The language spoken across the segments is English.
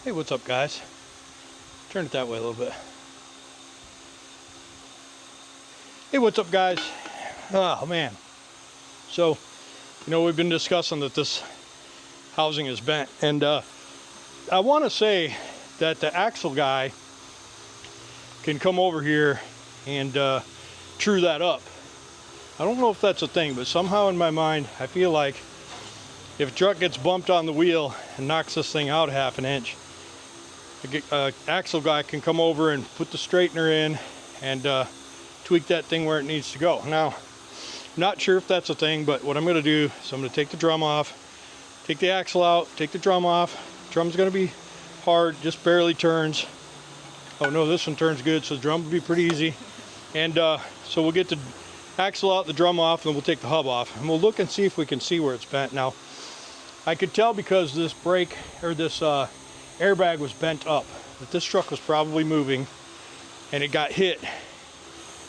Hey, what's up, guys? Turn it that way a little bit. Hey, what's up, guys? Oh, man. So, we've been discussing that this housing is bent. And I want to say that the axle guy can come over here and true that up. I don't know if that's a thing, but somehow in my mind, I feel like if a truck gets bumped on the wheel and knocks this thing out half an inch, the axle guy can come over and put the straightener in and tweak that thing where it needs to go. Now, I'm not sure if that's a thing, but what I'm going to do is I'm going to take the drum off, take the axle out, take the drum off. Drum's going to be hard, just barely turns. Oh no, this one turns good, so the drum will be pretty easy. And so we'll get the axle out, the drum off, and we'll take the hub off. And we'll look and see if we can see where it's bent. Now, I could tell because this brake, or this airbag was bent up, that this truck was probably moving and it got hit.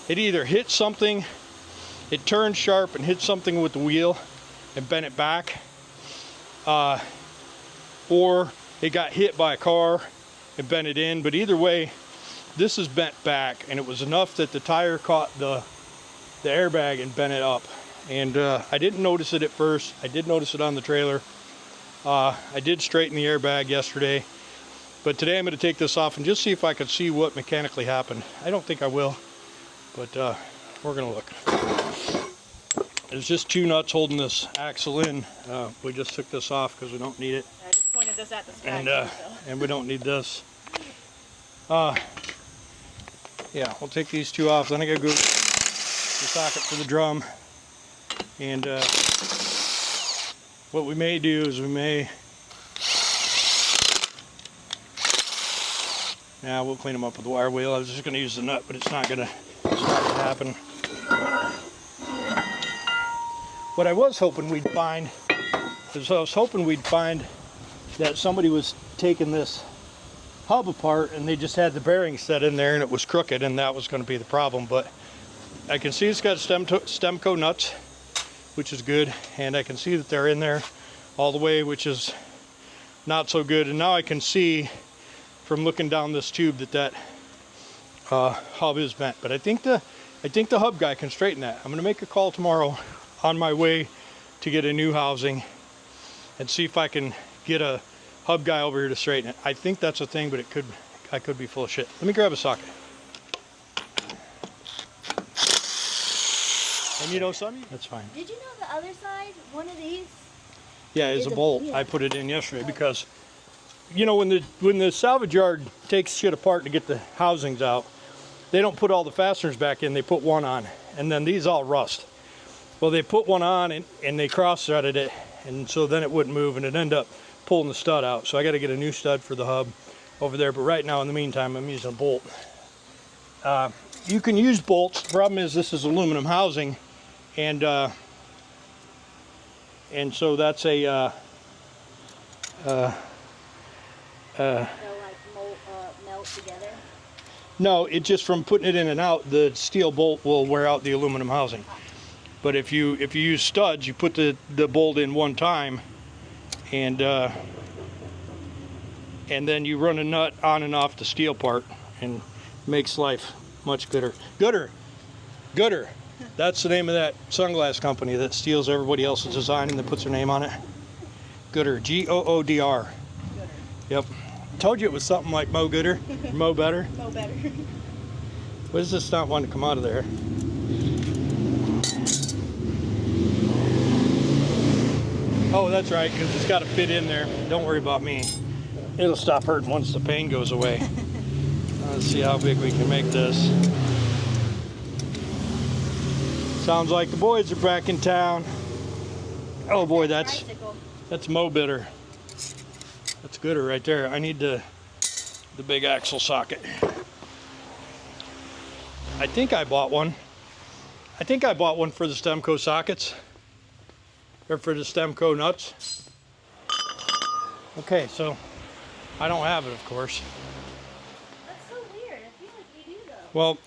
It either hit something, it turned sharp and hit something with the wheel and bent it back, or it got hit by a car and bent it in. But either way, this is bent back, and it was enough that the tire caught the airbag and bent it up. And I didn't notice it at first. I did notice it on the trailer. I did straighten the airbag yesterday, but today I'm going to take this off and just see if I can see what mechanically happened. I don't think I will, but we're going to look. There's just two nuts holding this axle in. We just took this off because we don't need it. I just pointed this at the sky. And we don't need this. Yeah, we'll take these two off. Then I got to go the socket for the drum. And what we may do is we'll clean them up with the wire wheel. I was just going to use the nut, but it's not going to happen. What I was hoping we'd find is that somebody was taking this hub apart and they just had the bearings set in there and it was crooked, and that was going to be the problem. But I can see it's got Stemco nuts, which is good, and I can see that they're in there all the way, which is not so good. And now I can see from looking down this tube that hub is bent. But I think the hub guy can straighten that. I'm going to make a call tomorrow on my way to get a new housing and see if I can get a hub guy over here to straighten it. I think that's a thing, but I could be full of shit. Let me grab a socket. And something? That's fine. Did you know the other side, one of these? Yeah, is a bolt. Yeah. I put it in yesterday because, when the salvage yard takes shit apart to get the housings out, they don't put all the fasteners back in. They put one on, and then these all rust. Well, they put one on and they cross-threaded it, and so then it wouldn't move, and it ended up pulling the stud out. So I got to get a new stud for the hub over there. But right now, in the meantime, I'm using a bolt. You can use bolts. The problem is this is aluminum housing. And so that's a They'll like melt together? No, it just from putting it in and out, the steel bolt will wear out the aluminum housing. But if you use studs, you put the bolt in one time, and then you run a nut on and off the steel part, and it makes life much gooder. Gooder. That's the name of that sunglass company that steals everybody else's design and then puts their name on it. Gooder, G-O-O-D-R. Gooder. Yep. Told you it was something like Mo Gooder, Mo Better. Mo Better. What is this not wanting to come out of there? Oh, that's right, because it's got to fit in there. Don't worry about me. It'll stop hurting once the pain goes away. Let's see how big we can make this. Sounds like the boys are back in town. Oh boy, that's Mo Bitter. That's gooder right there. I need the big axle socket. I think I bought one. I think I bought one for the Stemco sockets. Or for the Stemco nuts. Okay, so I don't have it, of course. That's so weird. I feel like you do though. Well,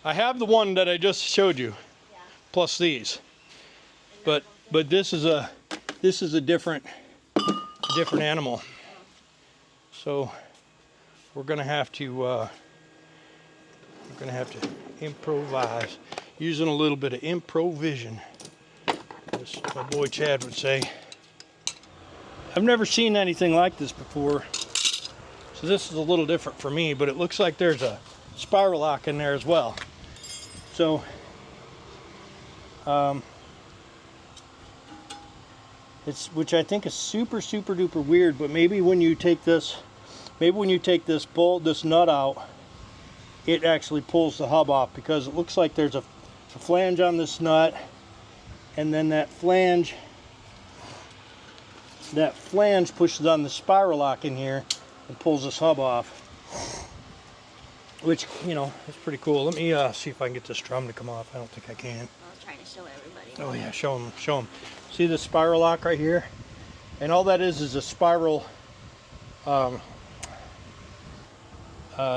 I have the one that I just showed you. Yeah. Plus these. But this is a different animal. So we're gonna have to improvise, using a little bit of improvision, as my boy Chad would say. I've never seen anything like this before, so this is a little different for me, but it looks like there's a spiral lock in there as well. So which I think is super duper weird, but maybe when you take this bolt, this nut out, it actually pulls the hub off, because it looks like there's a flange on this nut, and then that flange pushes on the spiral lock in here and pulls this hub off, which, you know, is pretty cool. Let me see if I can get this drum to come off. I don't think I can. I was trying to show everybody. Oh yeah, show them. See the spiral lock right here? And all that is a spiral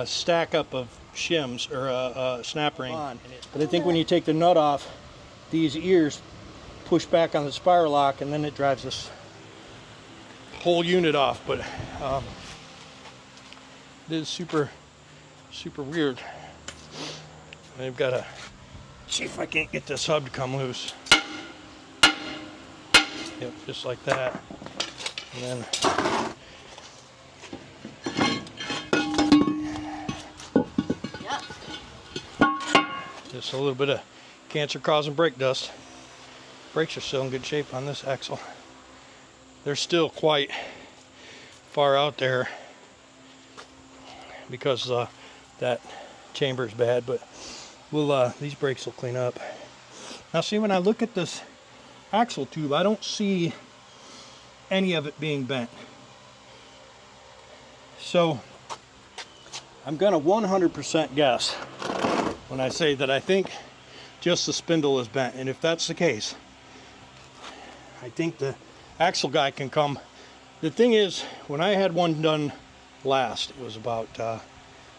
stack up of shims, or snap ring. But I think when you take the nut off, these ears push back on the spiral lock, and then it drives this whole unit off. But it is super weird. I've got to see if I can't get this hub to come loose. Yep, just like that. And then Yep. just a little bit of cancer-causing brake dust. Brakes are still in good shape on this axle. They're still quite far out there because that chamber is bad, but we'll these brakes will clean up. Now see, when I look at this axle tube, I don't see any of it being bent. So I'm gonna 100% guess when I say that I think just the spindle is bent, and if that's the case, I think the axle guy can come. The thing is, when I had one done last, it was about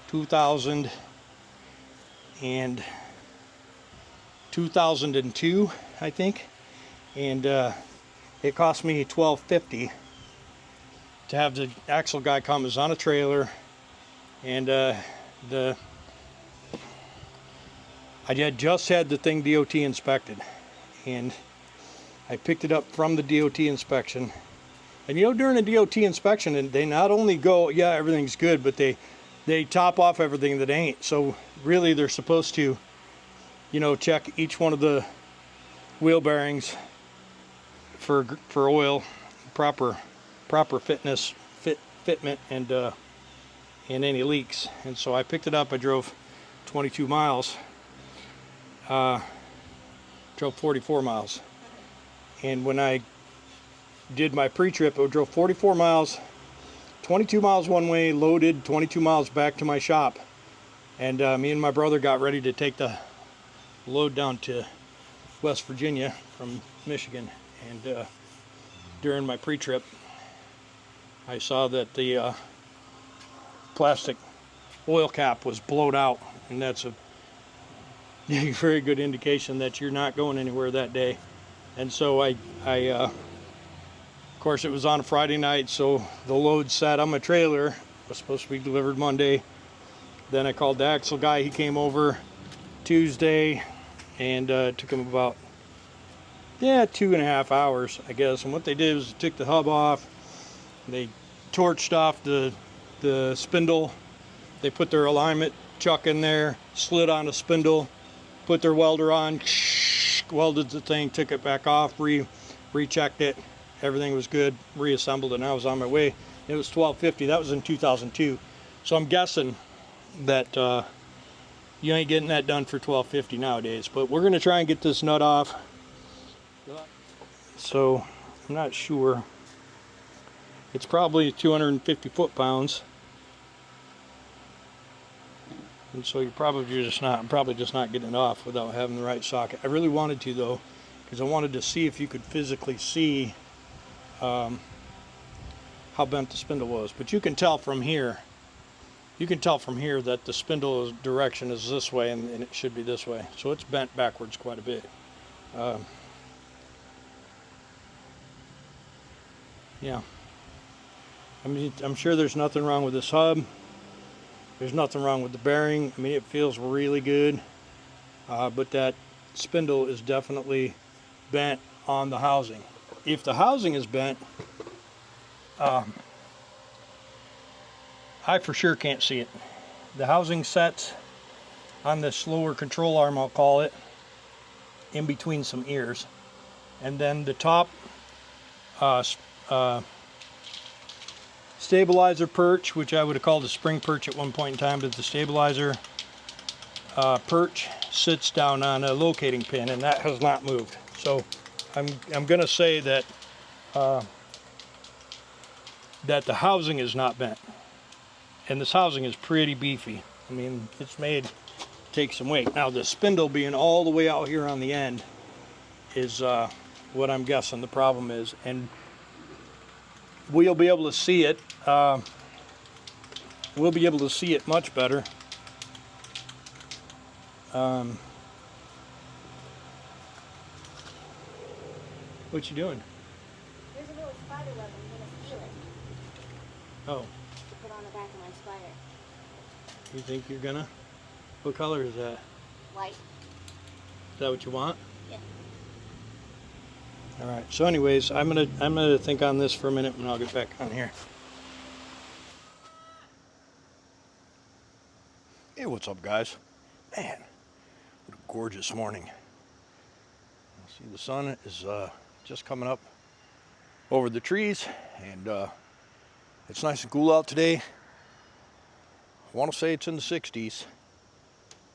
2002, I think, and it cost me $12.50 to have the axle guy come. It was on a trailer, and I had just had the thing DOT inspected, and I picked it up from the DOT inspection. And you know, during a DOT inspection, they not only go, yeah, everything's good, but they top off everything that ain't. So really, they're supposed to, you know, check each one of the wheel bearings for oil, proper fitment, and any leaks. And so I picked it up. I drove 22 miles, drove 44 miles, and when I did my pre-trip, I drove 44 miles, 22 miles one way, loaded, 22 miles back to my shop, and me and my brother got ready to take the load down to West Virginia from Michigan. And during my pre-trip, I saw that the plastic oil cap was blowed out, and that's a very good indication that you're not going anywhere that day. And so I of course, it was on a Friday night, so the load sat on my trailer. It was supposed to be delivered Monday. Then I called the axle guy. He came over Tuesday, and it took him about 2.5 hours, I guess. And what they did was they took the hub off, they torched off the spindle, they put their alignment chuck in there, slid on the spindle, put their welder on, welded the thing, took it back off, rechecked it. Everything was good, reassembled, and I was on my way. It was $12.50. That was in 2002. So I'm guessing that you ain't getting that done for $12.50 nowadays. But we're going to try and get this nut off. So I'm not sure. It's probably 250 foot-pounds. And so I'm probably just not getting it off without having the right socket. I really wanted to, though, because I wanted to see if you could physically see how bent the spindle was. But you can tell from here that the spindle direction is this way, and it should be this way. So it's bent backwards quite a bit. Yeah. I mean, I'm sure there's nothing wrong with this hub. There's nothing wrong with the bearing. I mean, it feels really good. But that spindle is definitely bent on the housing. If the housing is bent, I for sure can't see it. The housing sets on this lower control arm, I'll call it, in between some ears. And then the top stabilizer perch, which I would have called a spring perch at one point in time, but the stabilizer perch sits down on a locating pin, and that has not moved. So I'm going to say that that the housing is not bent, and this housing is pretty beefy. I mean, it's made to take some weight. Now the spindle being all the way out here on the end is what I'm guessing the problem is, and we'll be able to see it. We'll be able to see it much better. What you doing? There's a little spider web. I'm gonna steal it Oh, to put on the back of my spider. you think you're gonna? What color is that? White. Is that what you want? Yeah. All right. So, anyways, I'm gonna think on this for a minute, and I'll get back on here. Hey, what's up, guys? Man, what a gorgeous morning. See, the sun is just coming up over the trees, and it's nice and cool out today. I want to say it's in the 60s,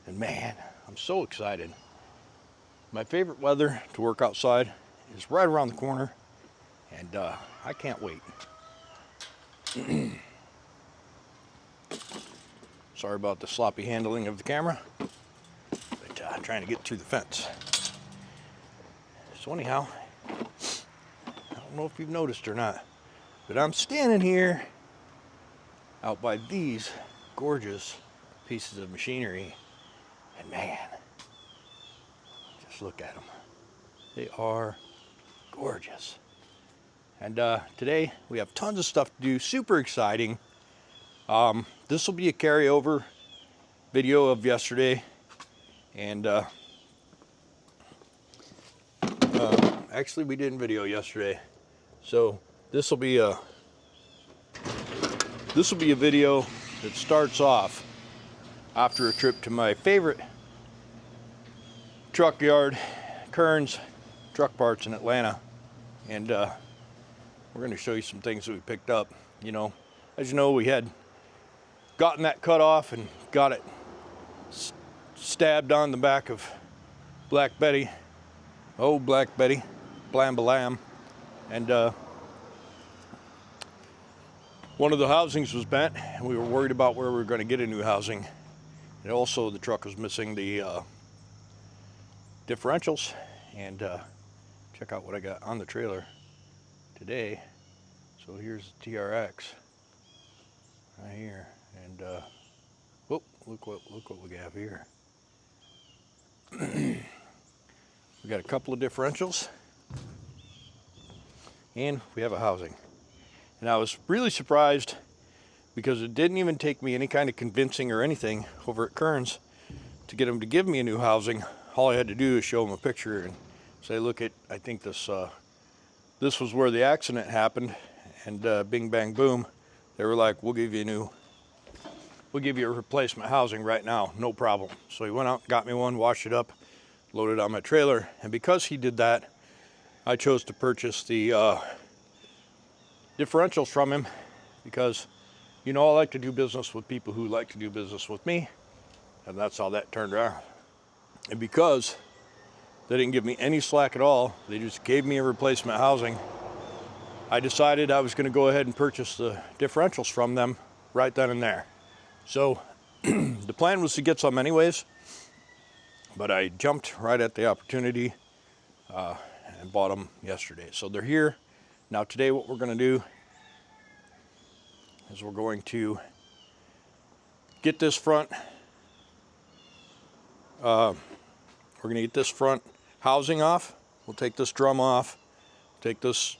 and man, I'm so excited. My favorite weather to work outside is right around the corner, and I can't wait. Sorry about the sloppy handling of the camera, but I'm trying to get through the fence. So anyhow, I don't know if you've noticed or not, but I'm standing here out by these gorgeous pieces of machinery, and man, just look at them. They are gorgeous. And today we have tons of stuff to do, super exciting. This will be a carryover video of yesterday, and actually we didn't video yesterday, so this will be a video that starts off after a trip to my favorite truck yard, Kern's Truck Parts in Atlanta, and we're going to show you some things that we picked up. You know, as you know, we had gotten that cut off and got it stabbed on the back of Black Betty. Oh, Black Betty, blam balam. And one of the housings was bent, and we were worried about where we were going to get a new housing. And also the truck was missing the differentials. And check out what I got on the trailer today. So here's the TRX right here, and whoop, look what we have here. We got a couple of differentials, and we have a housing. And I was really surprised because it didn't even take me any kind of convincing or anything over at Kern's to get them to give me a new housing. All I had to do is show them a picture and say, look, I think this was where the accident happened, and bing bang boom, they were like, we'll give you a replacement housing right now, no problem. So he went out and got me one, washed it up, loaded it on my trailer, and because he did that, I chose to purchase the differentials from him, because you know I like to do business with people who like to do business with me, and that's how that turned around. And because they didn't give me any slack at all, they just gave me a replacement housing, I decided I was going to go ahead and purchase the differentials from them right then and there. So the plan was to get some anyways, but I jumped right at the opportunity and bought them yesterday. So they're here. Now today what we're going to do is we're going to get this front, we're going to get this front housing off. We'll take this drum off, take this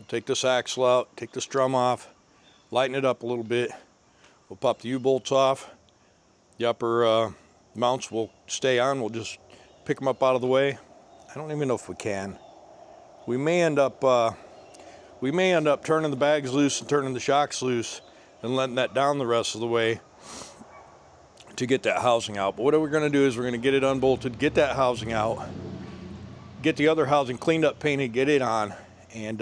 We'll take this axle out, take this drum off, lighten it up a little bit. We'll pop the U-bolts off. The upper mounts will stay on. We'll just pick them up out of the way. I don't even know if we can. We may end up turning the bags loose and turning the shocks loose and letting that down the rest of the way to get that housing out. But what we're going to do is we're going to get it unbolted, get that housing out, get the other housing cleaned up, painted, get it on, and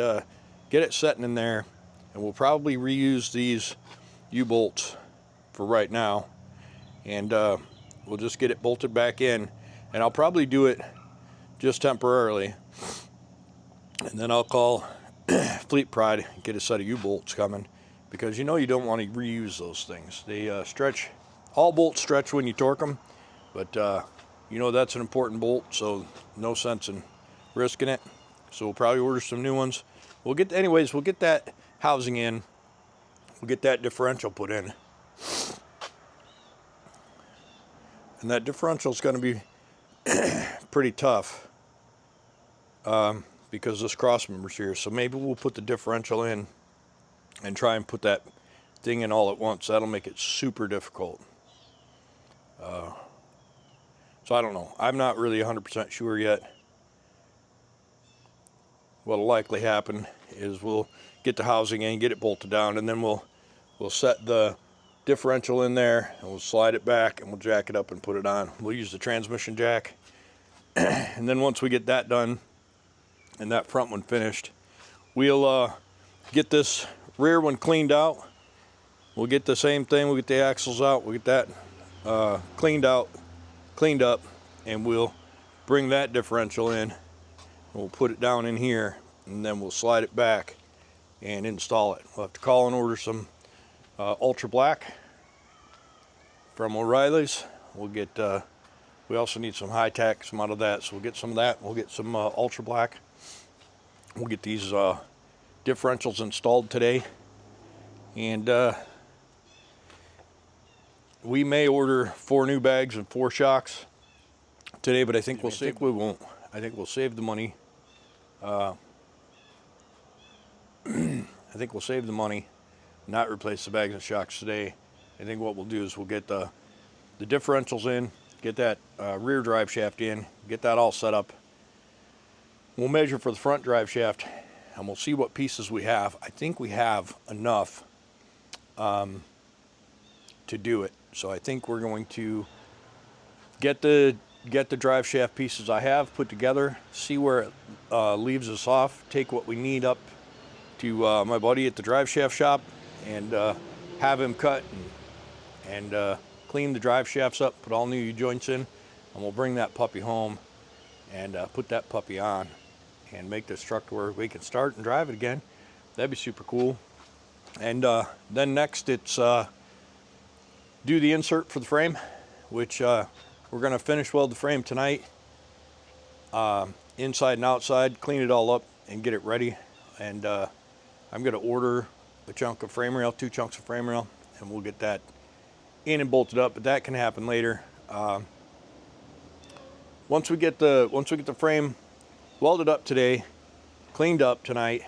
get it setting in there. And we'll probably reuse these U-bolts for right now, and we'll just get it bolted back in. And I'll probably do it just temporarily, and then I'll call Fleet Pride and get a set of U-bolts coming, because you know you don't want to reuse those things. They stretch. All bolts stretch when you torque them, but you know that's an important bolt, so no sense in risking it. So we'll probably order some new ones. We'll get that housing in. We'll get that differential put in, and that differential is going to be pretty tough because this cross member's here. So maybe we'll put the differential in and try and put that thing in all at once. That'll make it super difficult. So I don't know. I'm not really 100% sure yet. What'll likely happen is we'll get the housing in, get it bolted down, and then we'll set the differential in there, and we'll slide it back, and we'll jack it up and put it on. We'll use the transmission jack. And then once we get that done and that front one finished, we'll get this rear one cleaned out. We'll get the same thing. We'll get the axles out. We'll get that cleaned up, and we'll bring that differential in. We'll put it down in here, and then we'll slide it back and install it. We'll have to call and order some Ultra Black from O'Reilly's. We'll get. We also need some high tack, some out of that, so we'll get some of that. We'll get some Ultra Black. We'll get these differentials installed today, and we may order 4 new bags and 4 shocks today, but I think we won't. I think we'll save the money. I think we'll save the money, not replace the bags and shocks today. I think what we'll do is we'll get the differentials in, get that rear drive shaft in, get that all set up. We'll measure for the front drive shaft, and we'll see what pieces we have. I think we have enough to do it. So I think we're going to get the drive shaft pieces I have put together, see where it leaves us off, take what we need up to my buddy at the drive shaft shop, and have him cut and clean the drive shafts up, put all new U-joints in, and we'll bring that puppy home and put that puppy on and make this truck to where we can start and drive it again. That'd be super cool. And then next it's do the insert for the frame, which we're going to finish weld the frame tonight, inside and outside, clean it all up and get it ready. And I'm going to order a chunk of frame rail, 2 chunks of frame rail, and we'll get that in and bolted up, but that can happen later. Once we get the frame welded up today, cleaned up tonight,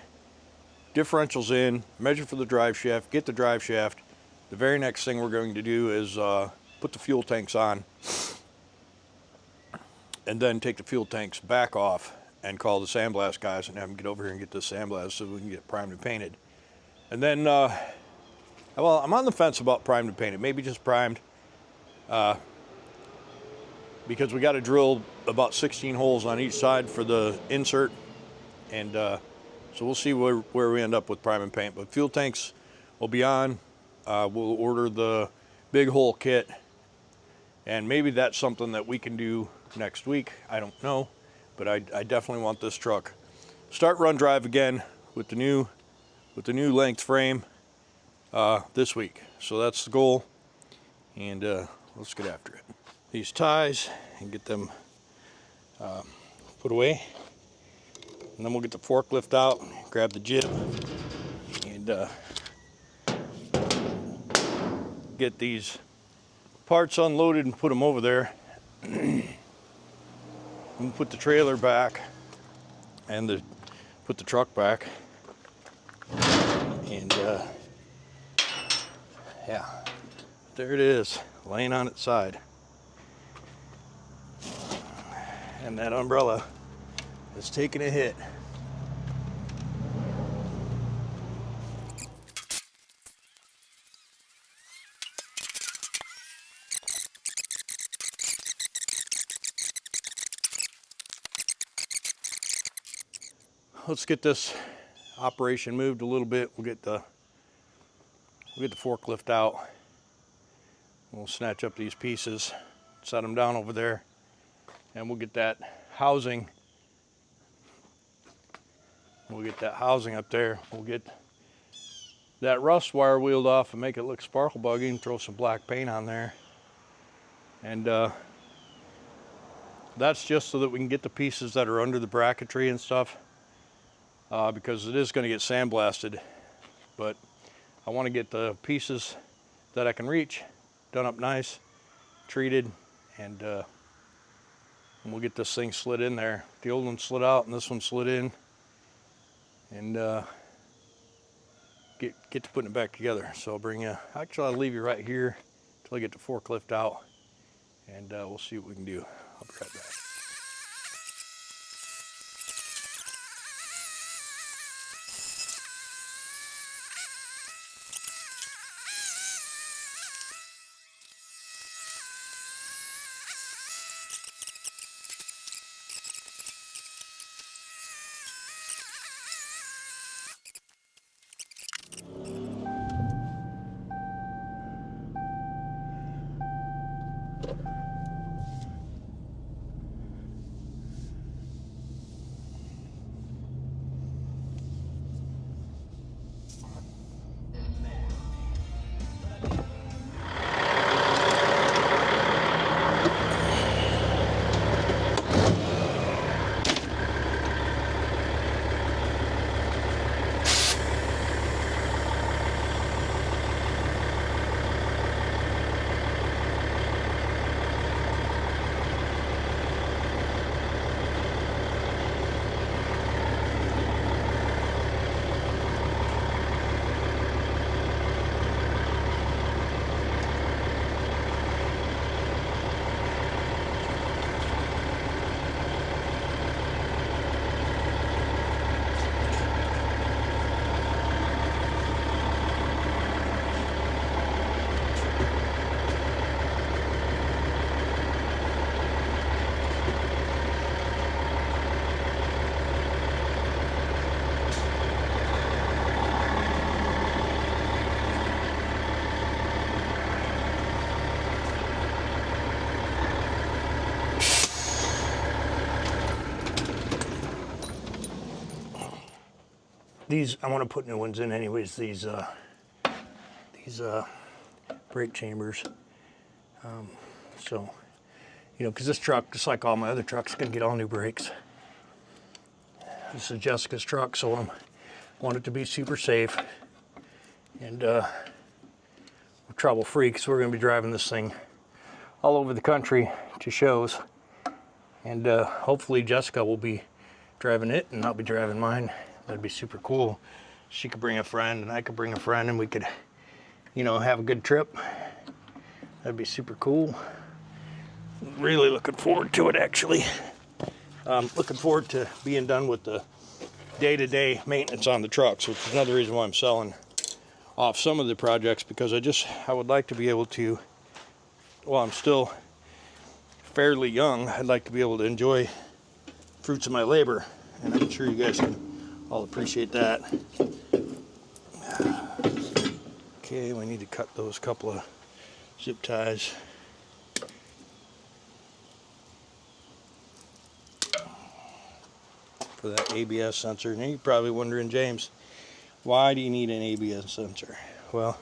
differentials in, measure for the drive shaft, get the drive shaft, the very next thing we're going to do is put the fuel tanks on, and then take the fuel tanks back off and call the sandblast guys and have them get over here and get this sandblast so we can get primed and painted. And then, well, I'm on the fence about primed and painted, maybe just primed, because we got to drill about 16 holes on each side for the insert, and so we'll see where we end up with prime and paint. But fuel tanks will be on. We'll order the big hole kit, and maybe that's something that we can do next week. I don't know, but I definitely want this truck start run drive again with the new length frame this week. So that's the goal, and let's get after it. These ties and get them put away, and then we'll get the forklift out, grab the jib, and get these parts unloaded and put them over there. We'll put the trailer back and put the truck back. And yeah, there it is, laying on its side. And that umbrella is taking a hit. Let's get this operation moved a little bit. We'll get the forklift out. We'll snatch up these pieces, set them down over there, and we'll get that housing. We'll get that housing up there. We'll get that rust wire wheeled off and make it look sparkle buggy and throw some black paint on there. And that's just so that we can get the pieces that are under the bracketry and stuff, because it is going to get sandblasted. But I want to get the pieces that I can reach done up nice, treated, and we'll get this thing slid in there. The old one slid out and this one slid in, and get to putting it back together. So I'll bring you, actually I'll leave you right here until I get the forklift out, and we'll see what we can do. I'll be right back. These, I want to put new ones in anyways, these brake chambers. So, you know, because this truck, just like all my other trucks, is going to get all new brakes. This is Jessica's truck, so I want it to be super safe and trouble-free, because we're going to be driving this thing all over the country to shows. And hopefully Jessica will be driving it and I'll be driving mine. That'd be super cool. She could bring a friend and I could bring a friend and we could, you know, have a good trip. That'd be super cool. Really looking forward to it, actually. Looking forward to being done with the day-to-day maintenance on the trucks, which is another reason why I'm selling off some of the projects, because I would like to be able to, while I'm still fairly young, I'd like to be able to enjoy fruits of my labor, and I'm sure you guys can all appreciate that. Okay, we need to cut those couple of zip ties. For that ABS sensor. Now you're probably wondering, James, why do you need an ABS sensor? Well,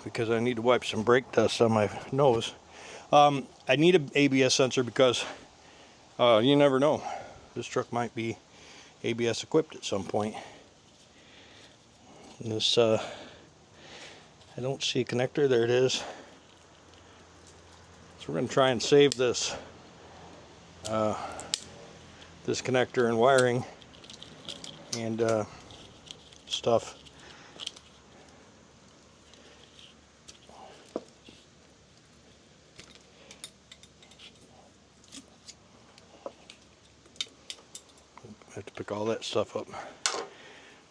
because I need to wipe some brake dust on my nose. I need an ABS sensor because you never know. This truck might be ABS equipped at some point. And this, I don't see a connector. There it is. So we're going to try and save this this connector and wiring, and stuff. I have to pick all that stuff up.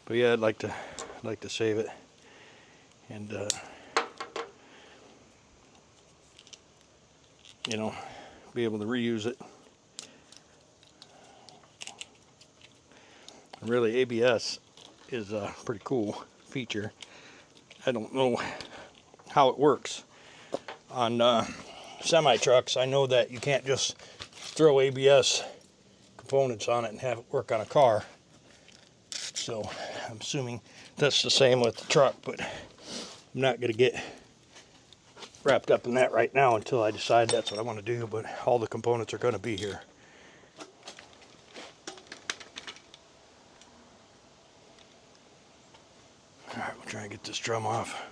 But yeah, I'd like to save it and you know, be able to reuse it. Really, ABS is a pretty cool feature. I don't know how it works on semi trucks. I know that you can't just throw ABS components on it and have it work on a car. So I'm assuming that's the same with the truck, but I'm not going to get wrapped up in that right now until I decide that's what I want to do. But all the components are going to be here. All right, we'll try and get this drum off.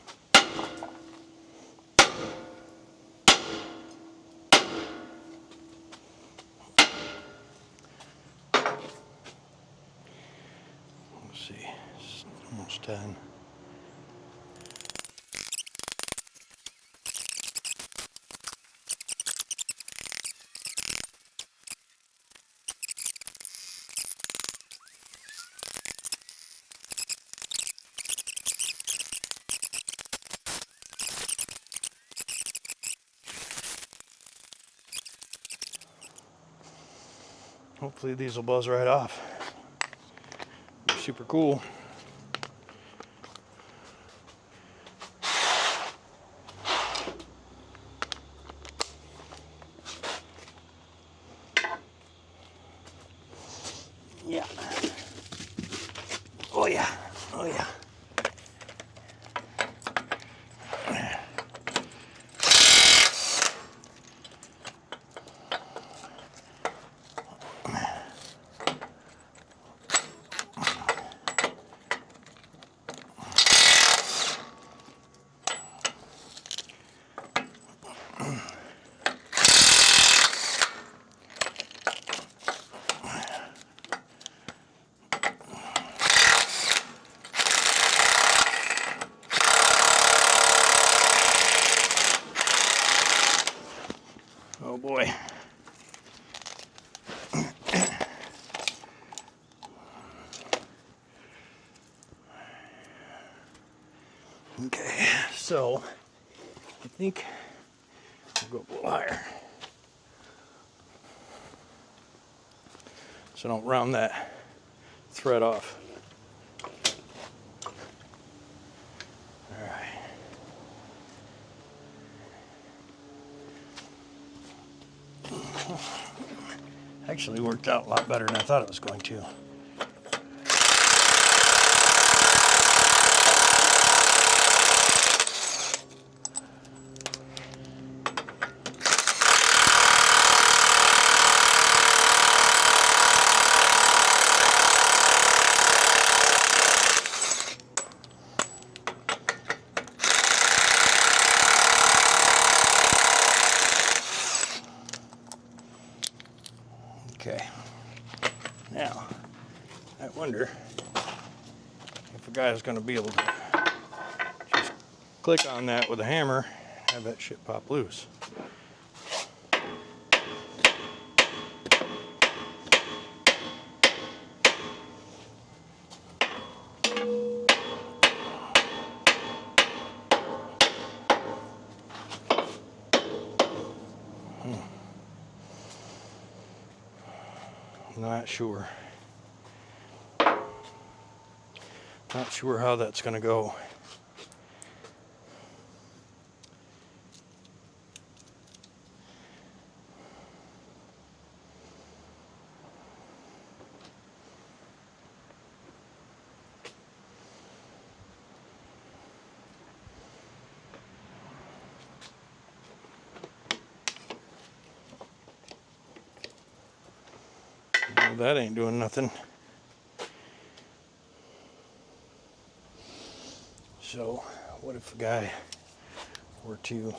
Let's see, it's almost 10. Hopefully these will buzz right off. They're super cool. Yeah. Oh yeah. Oh yeah. Oh boy. Okay, so I think we'll go a little higher. So don't round that thread off. All right. Actually worked out a lot better than I thought it was going to. Okay. Now, I wonder if a guy is going to be able to just click on that with a hammer and have that shit pop loose. Not sure. Not sure how that's going to go. Well, that ain't doing nothing. So, what if a guy were to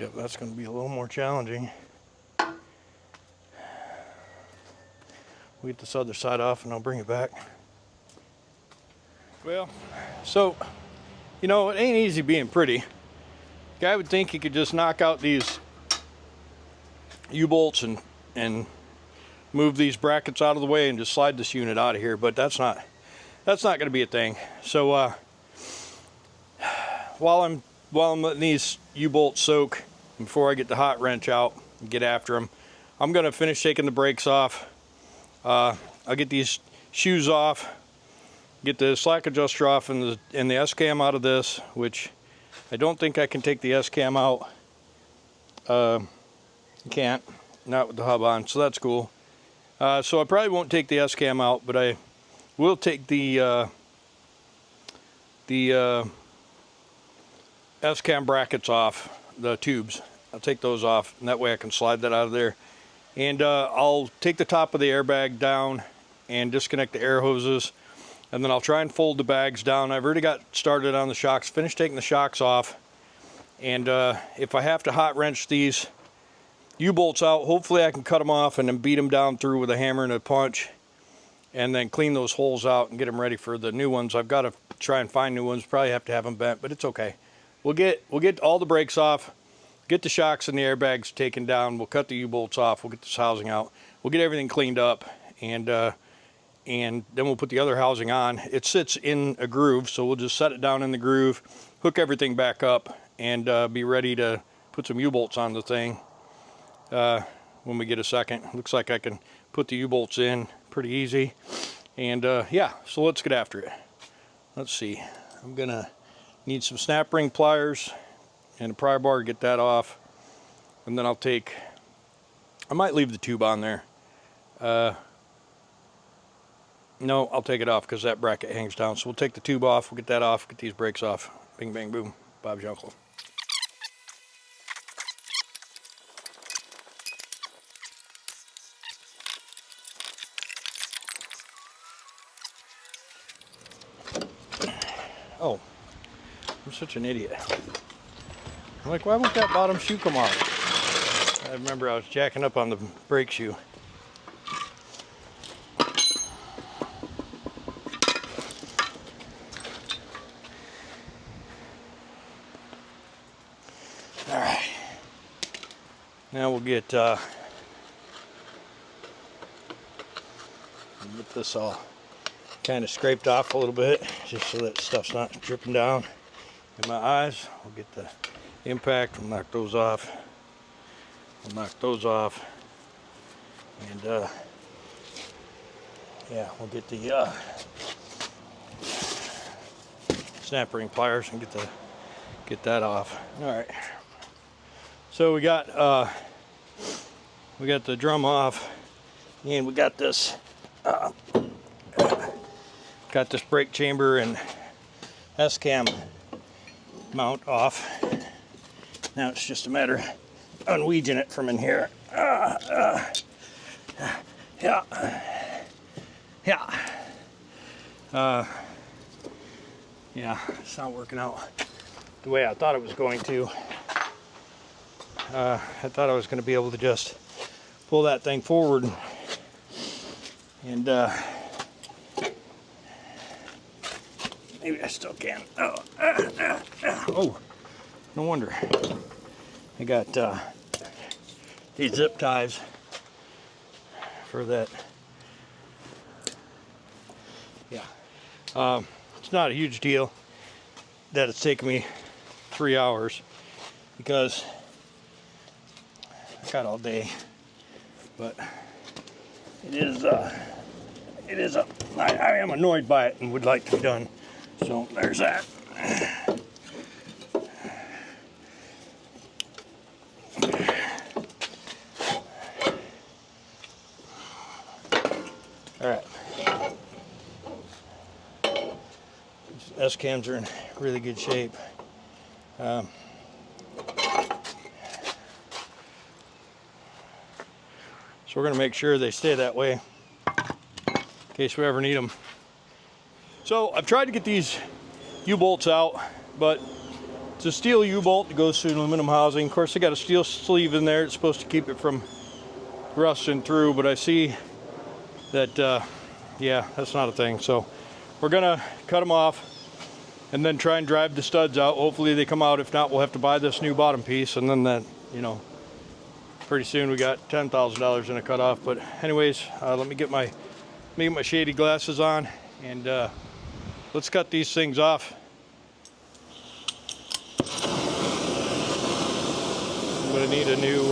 Yep, that's going to be a little more challenging. We'll get this other side off and I'll bring it back. Well, so, you know, it ain't easy being pretty. Guy would think he could just knock out these U-bolts and move these brackets out of the way and just slide this unit out of here, but that's not going to be a thing. So while I'm letting these U-bolts soak before I get the hot wrench out and get after them, I'm going to finish taking the brakes off. I'll get these shoes off, get the slack adjuster off and the S-cam out of this, which I don't think I can take the S-cam out. You can't, not with the hub on, so that's cool. So I probably won't take the S-cam out, but I will take the S-cam brackets off, the tubes. I'll take those off, and that way I can slide that out of there. And I'll take the top of the airbag down and disconnect the air hoses, and then I'll try and fold the bags down. I've already got started on the shocks, finished taking the shocks off, and if I have to hot wrench these U-bolts out, hopefully I can cut them off and then beat them down through with a hammer and a punch, and then clean those holes out and get them ready for the new ones. I've got to try and find new ones, probably have to have them bent, but it's okay. We'll get all the brakes off, get the shocks and the airbags taken down, we'll cut the U-bolts off, we'll get this housing out, we'll get everything cleaned up, and then we'll put the other housing on. It sits in a groove, so we'll just set it down in the groove, hook everything back up, and be ready to put some U-bolts on the thing when we get a second. Looks like I can put the U-bolts in pretty easy. And yeah, so let's get after it. Let's see. I'm gonna need some snap ring pliers and a pry bar to get that off. And then I might leave the tube on there. No, I'll take it off because that bracket hangs down. So we'll take the tube off, we'll get that off, get these brakes off. Bing, bang, boom. Bob's your uncle. Oh, I'm such an idiot. I'm like, why won't that bottom shoe come off? I remember I was jacking up on the brake shoe. All right. Now we'll get this all kind of scraped off a little bit, just so that stuff's not dripping down in my eyes. We'll get the impact, we'll knock those off. We'll knock those off. And yeah, we'll get the snap ring pliers and get that off. All right. So we got the drum off, and we got this brake chamber and S-cam mount off. Now it's just a matter of unweeding it from in here. Yeah. Yeah, it's not working out the way I thought it was going to. I thought I was going to be able to just pull that thing forward and maybe I still can. Oh, no wonder. I got these zip ties for that. Yeah, it's not a huge deal that it's taken me 3 hours because I got all day, but it is I am annoyed by it and would like to be done. So there's that. All right. These S-cams are in really good shape. So we're going to make sure they stay that way in case we ever need them. So I've tried to get these U-bolts out, but It's a steel U-bolt that goes through aluminum housing. Of course, they got a steel sleeve in there. It's supposed to keep it from rusting through, but I see that, yeah, that's not a thing. So we're gonna cut them off and then try and drive the studs out. Hopefully they come out. If not, we'll have to buy this new bottom piece, and then that, you know, pretty soon we got $10,000 in a cutoff. But anyways, let me get my shady glasses on, and let's cut these things off. I'm gonna need a new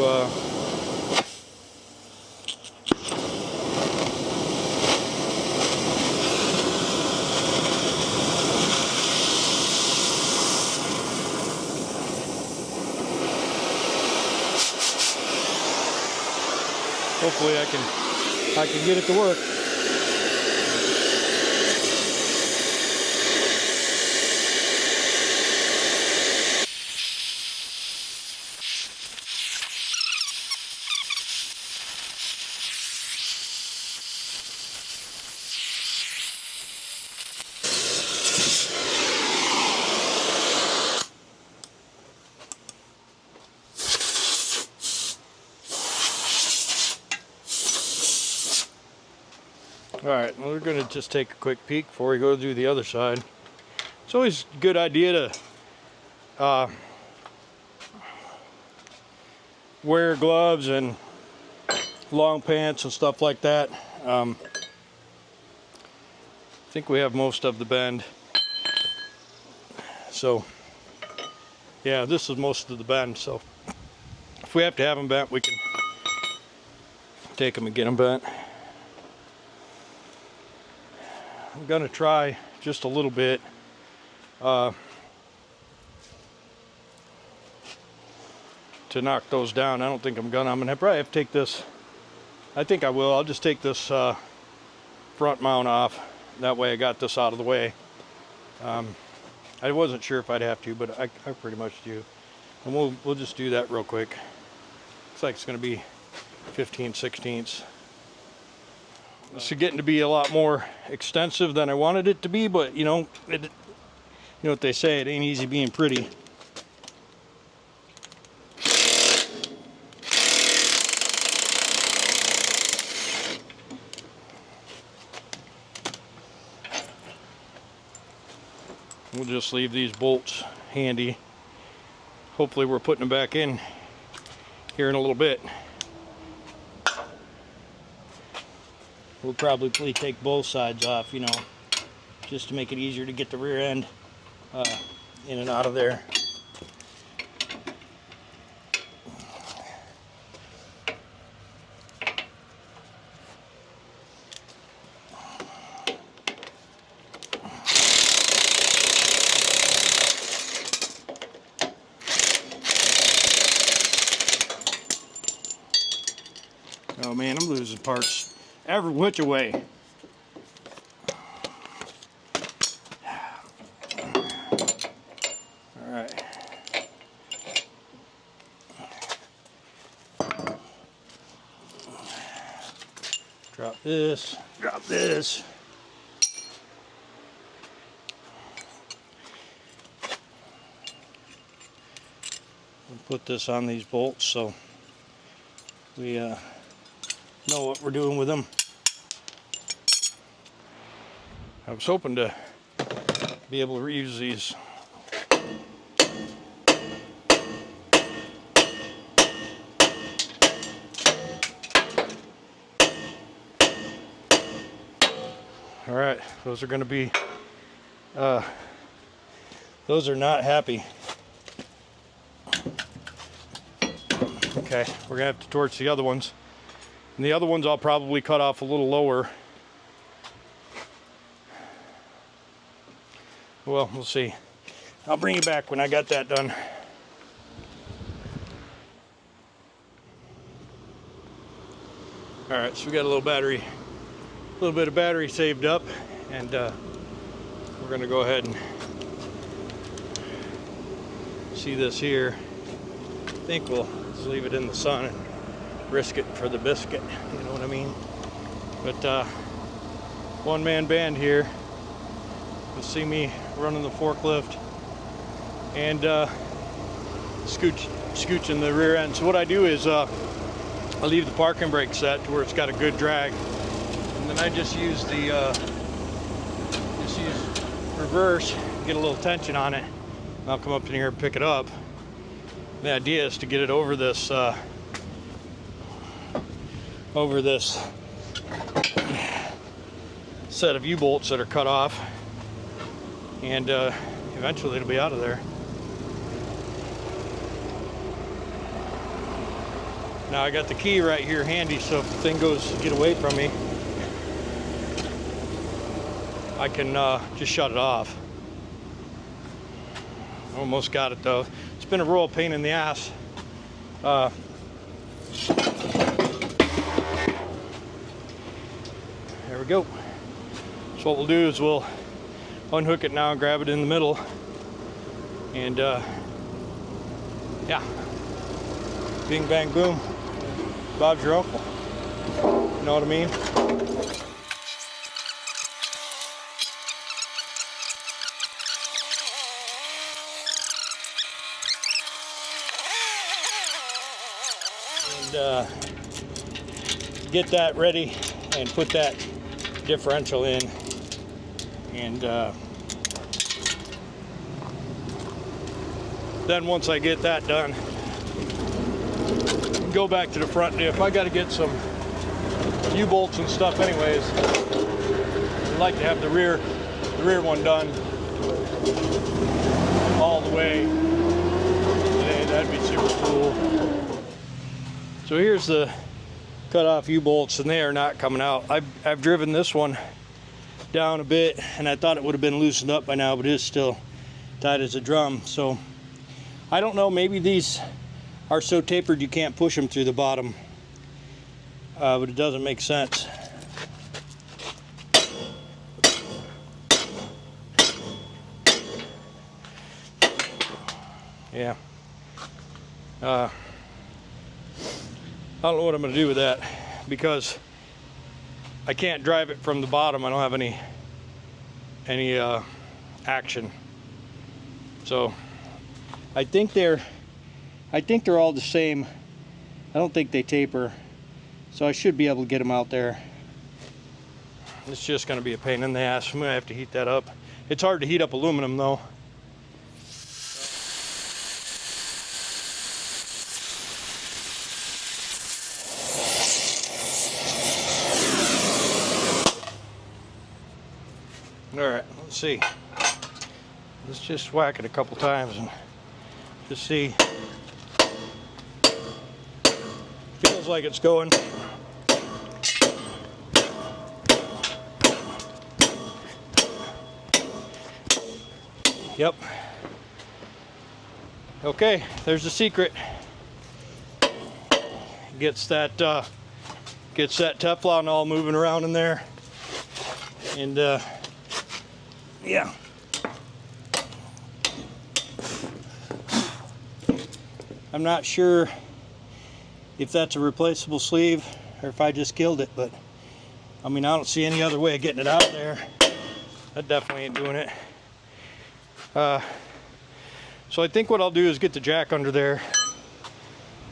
hopefully I can get it to work. Alright, well, we're going to just take a quick peek before we go do the other side. It's always a good idea to wear gloves and long pants and stuff like that. I think we have most of the bend. So, yeah, this is most of the bend. So, if we have to have them bent, we can take them and get them bent. I'm going to try just a little bit to knock those down. I don't think I'm going to probably have to take this. I think I will. I'll just take this front mount off. That way I got this out of the way. I wasn't sure if I'd have to, but I pretty much do. And we'll just do that real quick. Looks like it's going to be 15/16. This is getting to be a lot more extensive than I wanted it to be, but you know what they say, it ain't easy being pretty. We'll just leave these bolts handy. Hopefully we're putting them back in here in a little bit. We'll probably take both sides off, you know, just to make it easier to get the rear end in and out of there. Oh man, I'm losing parts every which way. All right. Drop this, drop this. We'll put this on these bolts so we know what we're doing with them. I was hoping to be able to reuse these. All right, those are going to be, those are not happy. Okay, we're going to have to torch the other ones. And the other ones I'll probably cut off a little lower. Well, we'll see. I'll bring you back when I got that done. All right, so we got a little bit of battery saved up, and we're gonna go ahead and see this here. I think we'll just leave it in the sun and risk it for the biscuit, you know what I mean? But one-man band here. You'll see me running the forklift and scooch in the rear end. So what I do is I leave the parking brake set to where it's got a good drag, and then I just use the reverse, get a little tension on it, and I'll come up in here and pick it up. The idea is to get it over this set of U-bolts that are cut off, and eventually it'll be out of there. Now I got the key right here handy, so if the thing goes to get away from me, I can just shut it off. Almost got it though. It's been a real pain in the ass. There we go. So what we'll do is we'll unhook it now and grab it in the middle, and yeah, bing bang boom, Bob's your uncle. You know what I mean? And get that ready and put that differential in, and then once I get that done, go back to the front diff. I got to get some U-bolts and stuff anyways. I'd like to have the rear one done all the way today. That'd be super cool. So here's the cut off U-bolts, and they are not coming out. I've driven this one down a bit, and I thought it would have been loosened up by now, but it is still tight as a drum. So I don't know, maybe these are so tapered you can't push them through the bottom, but it doesn't make sense. Yeah. I don't know what I'm going to do with that, because I can't drive it from the bottom. I don't have any action. So I think they're all the same. I don't think they taper, so I should be able to get them out there. It's just going to be a pain in the ass. I'm going to have to heat that up. It's hard to heat up aluminum though. Alright, let's see. Let's just whack it a couple times and just see. Feels like it's going. Yep. Okay, there's the secret. Gets that Teflon all moving around in there, and yeah. I'm not sure if that's a replaceable sleeve or if I just killed it, but I mean, I don't see any other way of getting it out of there. That definitely ain't doing it. So I think what I'll do is get the jack under there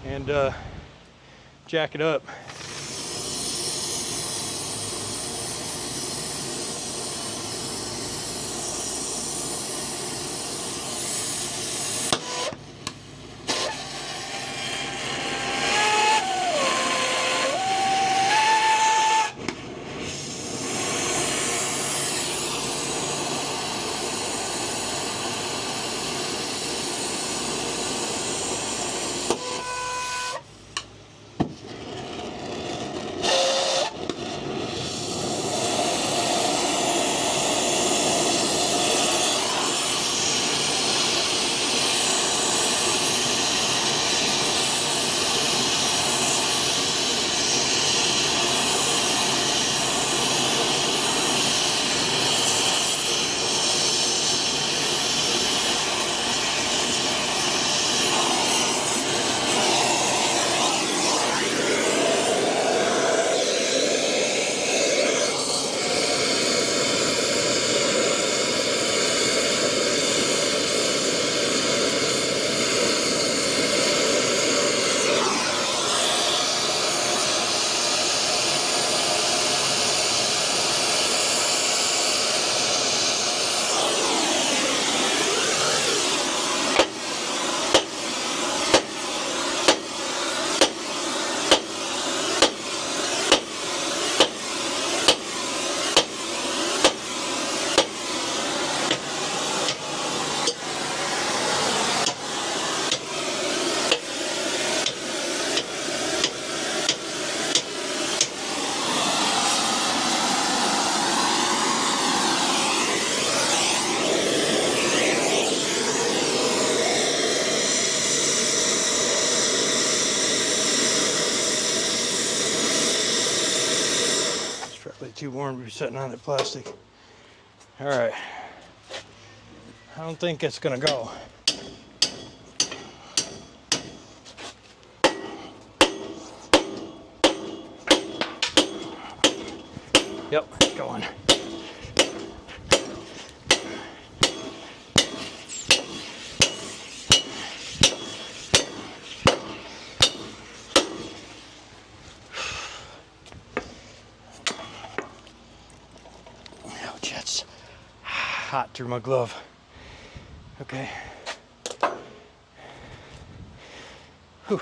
and jack it up. too warm to be sitting on that plastic. All right. I don't think it's gonna go. Yep, it's going. Ouch, it's hot through my glove. Okay. Whew.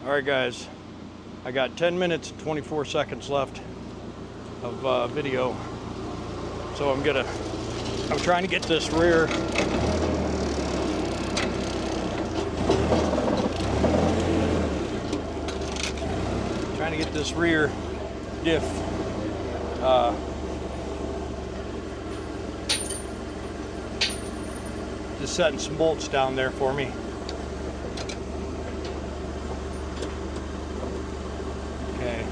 All right, guys, I got 10 minutes and 24 seconds left of video. So I'm trying to get this rear diff just setting some bolts down there for me. Okay.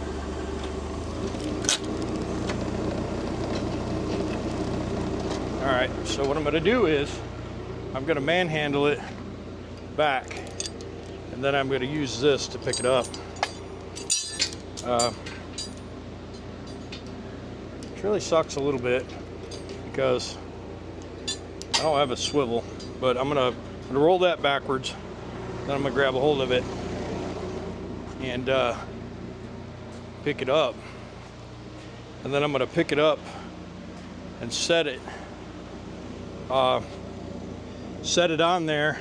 All right, so what I'm going to do is I'm going to manhandle it back, and then I'm going to use this to pick it up. It really sucks a little bit because I don't have a swivel, but I'm gonna roll that backwards, then I'm gonna grab a hold of it and pick it up, and then I'm gonna pick it up and set it on there,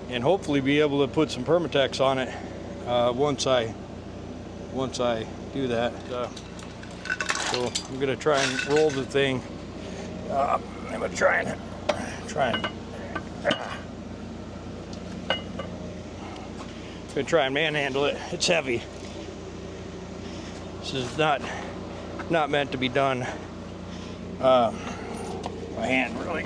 and hopefully be able to put some Permatex on it once I do that. So I'm gonna try and roll the thing. I'm gonna try and manhandle it. It's heavy. This is not meant to be done by hand, really.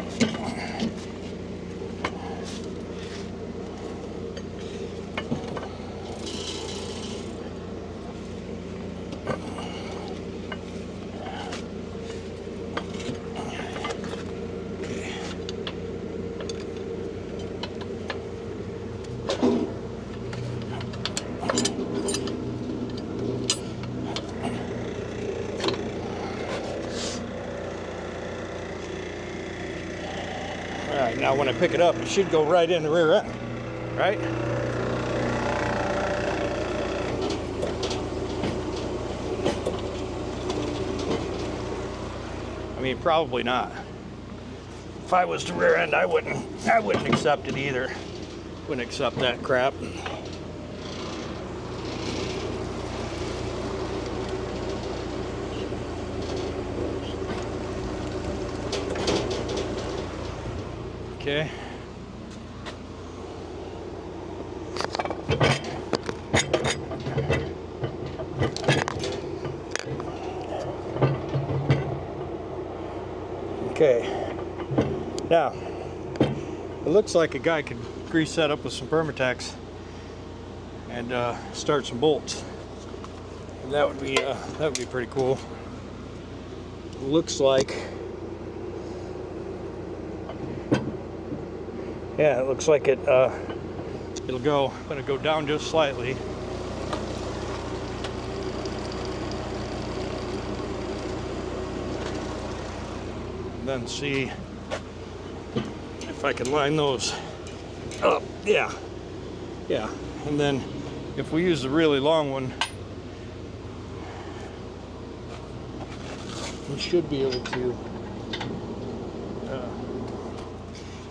right, now when I pick it up, it should go right in the rear end, right? I mean, probably not. If I was the rear end, I wouldn't accept it either. Wouldn't accept that crap. Okay. Okay. Now, it looks like a guy could grease that up with some Permatex and start some bolts. And that would be pretty cool. It looks like, yeah, it looks like it'll go. I'm gonna go down just slightly. And then see if I can line those up. Yeah. And then if we use the really long one, we should be able to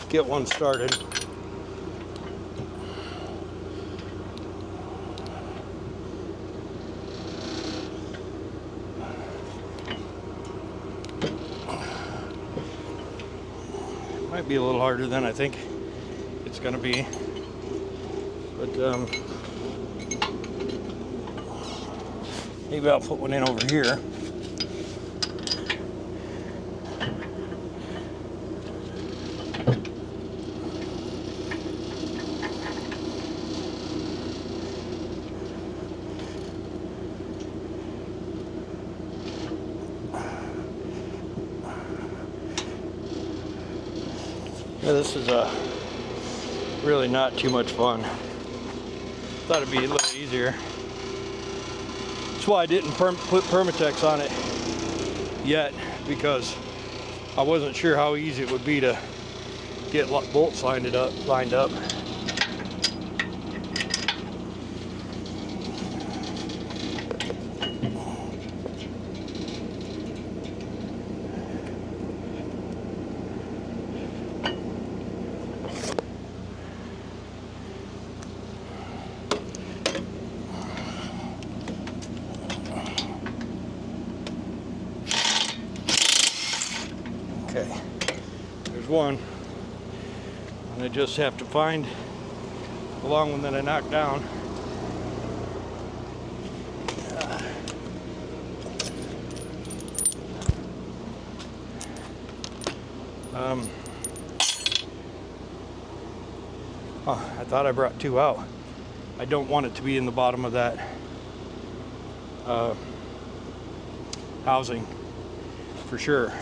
get one started. Might be a little harder than I think it's going to be, but maybe I'll put one in over here. Yeah, this is really not too much fun. Thought it'd be a little easier. That's why I didn't put Permatex on it yet, because I wasn't sure how easy it would be to get bolts lined up. Okay, there's one, and I just have to find the long one that I knocked down. Oh, I thought I brought two out. I don't want it to be in the bottom of that housing for sure.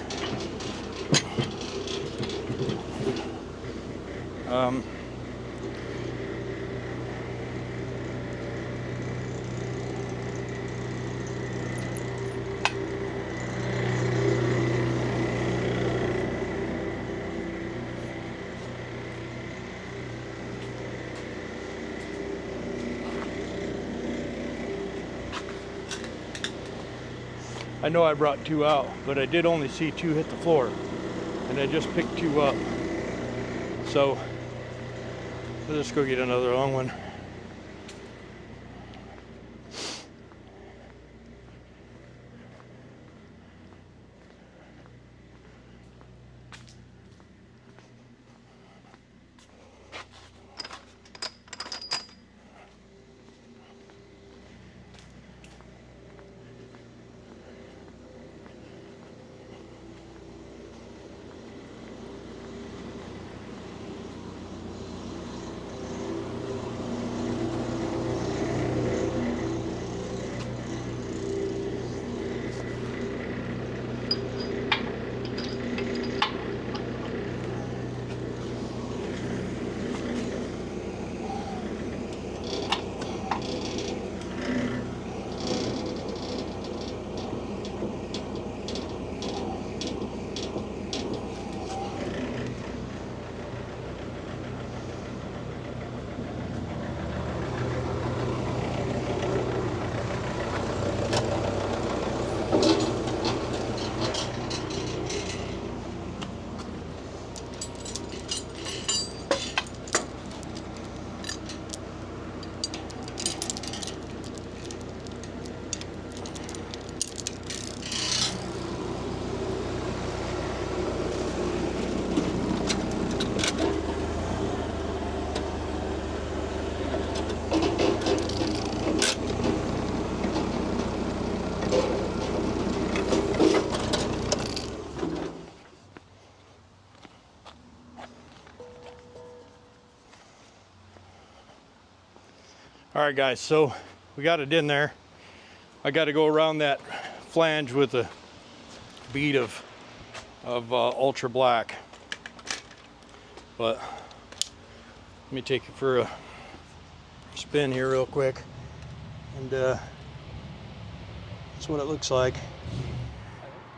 I know I brought two out, but I did only see two hit the floor, and I just picked two up. So let's go get another long one. All right, guys, so we got it in there. I got to go around that flange with a bead of ultra black. But let me take it for a spin here real quick, and that's what it looks like.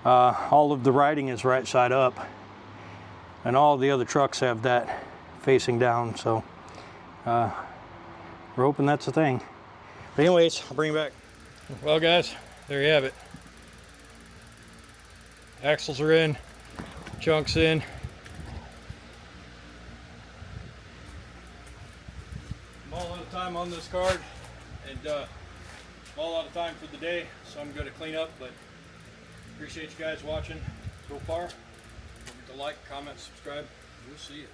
All of the writing is right side up, and all the other trucks have that facing down, so we're hoping that's the thing. But anyways, I'll bring it back. Well, guys, there you have it. Axles are in, chunks in. I'm all out of time on this card, and I'm all out of time for the day, so I'm going to clean up, but appreciate you guys watching so far. Don't forget to like, comment, subscribe. We'll see you.